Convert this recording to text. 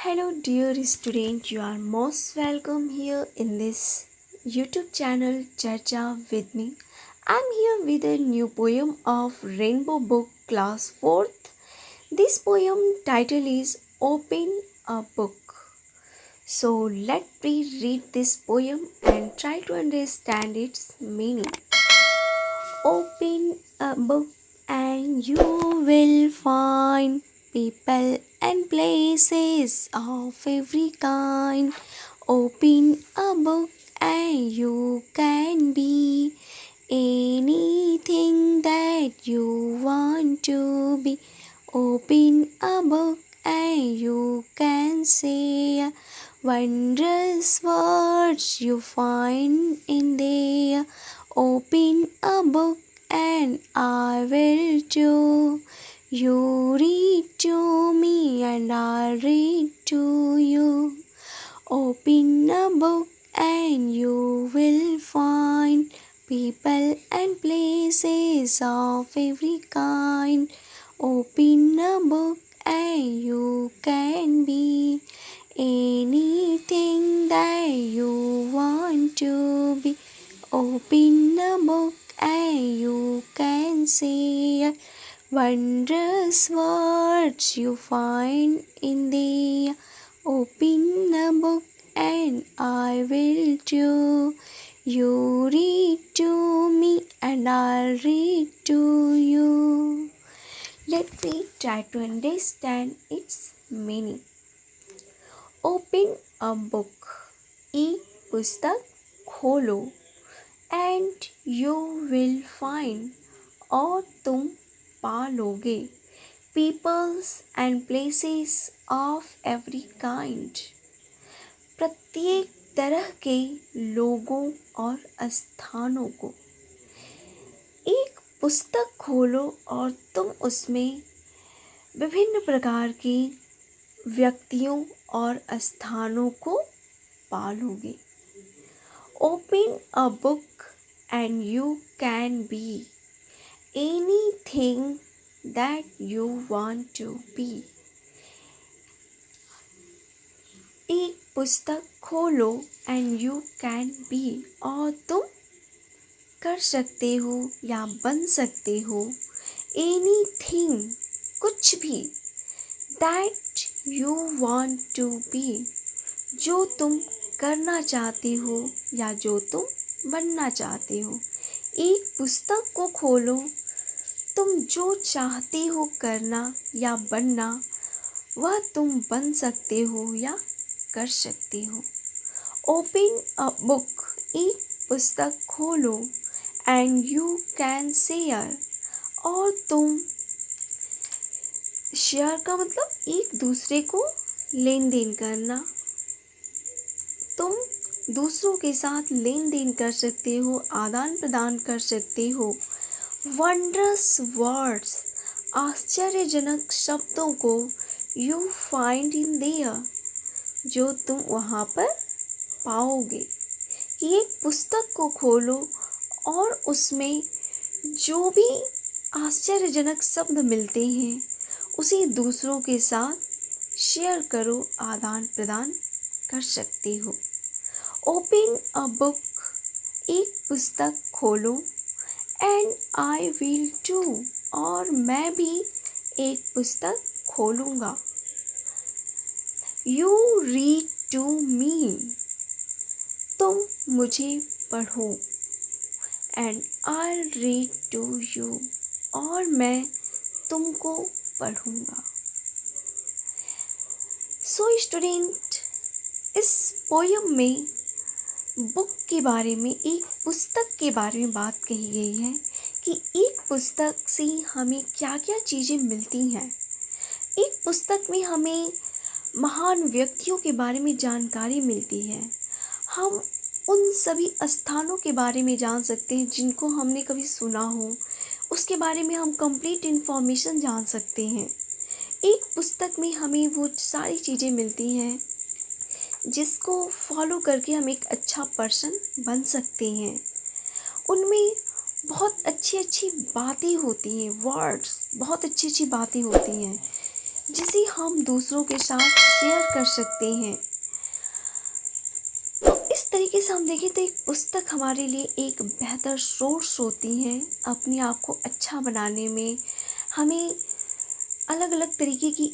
Hello, dear student. You are most welcome here in this YouTube channel Charcha with me. I'm here with a new poem of Rainbow Book Class 4th. This poem title is Open a Book. So let me read this poem and try to understand its meaning. Open a book and you will find people and places of every kind. Open a book and you can be anything that you want to be. Open a book and you can say wondrous words you find in there. Open a book and I will too. You read to me and I'll read to you. Open a book and you will find people and places of every kind. Open a book and you can be anything that you want to be. Open a book and you can see wondrous words you find in there. Open a book and I will too. You read to me and I'll read to you. Let me try to understand its meaning. Open a book. एक पुस्तक खोलो and you will find और तुम पालोगे peoples and places of every kind. प्रत्येक तरह के लोगों और स्थानों को. एक पुस्तक खोलो और तुम उसमें विभिन्न प्रकार के व्यक्तियों और स्थानों को पालोगे. Open a book and you can be anything that you want to be. एक पुस्तक खोलो and you can be और तुम कर सकते हो या बन सकते हो anything कुछ भी that you want to be जो तुम करना चाहते हो या जो तुम बनना चाहते हो. एक पुस्तक को खोलो, तुम जो चाहते हो करना या बनना वह तुम बन सकते हो या कर सकते हो. ओपन अ बुक एक पुस्तक खोलो एंड यू कैन शेयर और तुम शेयर का मतलब एक दूसरे को लेन देन करना. तुम दूसरों के साथ लेन देन कर सकते हो, आदान प्रदान कर सकते हो. वंडरस वर्ड्स आश्चर्यजनक शब्दों को यू फाइंड इन देयर जो तुम वहाँ पर पाओगे. कि एक पुस्तक को खोलो और उसमें जो भी आश्चर्यजनक शब्द मिलते हैं उसे दूसरों के साथ शेयर करो, आदान प्रदान कर सकते हो. ओपन अ बुक एक पुस्तक खोलो एंड आई विल टू और मैं भी एक पुस्तक खोलूँगा. यू रीड टू मी तुम मुझे पढ़ो and I read to you और मैं तुमको पढ़ूँगा. सो स्टूडेंट, इस पोयम में बुक के बारे में, एक पुस्तक के बारे में बात कही गई है कि एक पुस्तक से हमें क्या क्या चीज़ें मिलती हैं. एक पुस्तक में हमें महान व्यक्तियों के बारे में जानकारी मिलती है. हम उन सभी स्थानों के बारे में जान सकते हैं जिनको हमने कभी सुना हो, उसके बारे में हम कंप्लीट इन्फॉर्मेशन जान सकते हैं. एक पुस्तक में हमें वो सारी चीज़ें मिलती हैं जिसको फॉलो करके हम एक अच्छा पर्सन बन सकते हैं. उनमें बहुत अच्छी अच्छी बातें होती हैं, वर्ड्स बहुत अच्छी अच्छी बातें होती हैं जिसे हम दूसरों के साथ शेयर कर सकते हैं। तो इस तरीके से हम देखें तो एक पुस्तक हमारे लिए एक बेहतर सोर्स होती है अपने आप को अच्छा बनाने में। हमें अलग अलग तरीके की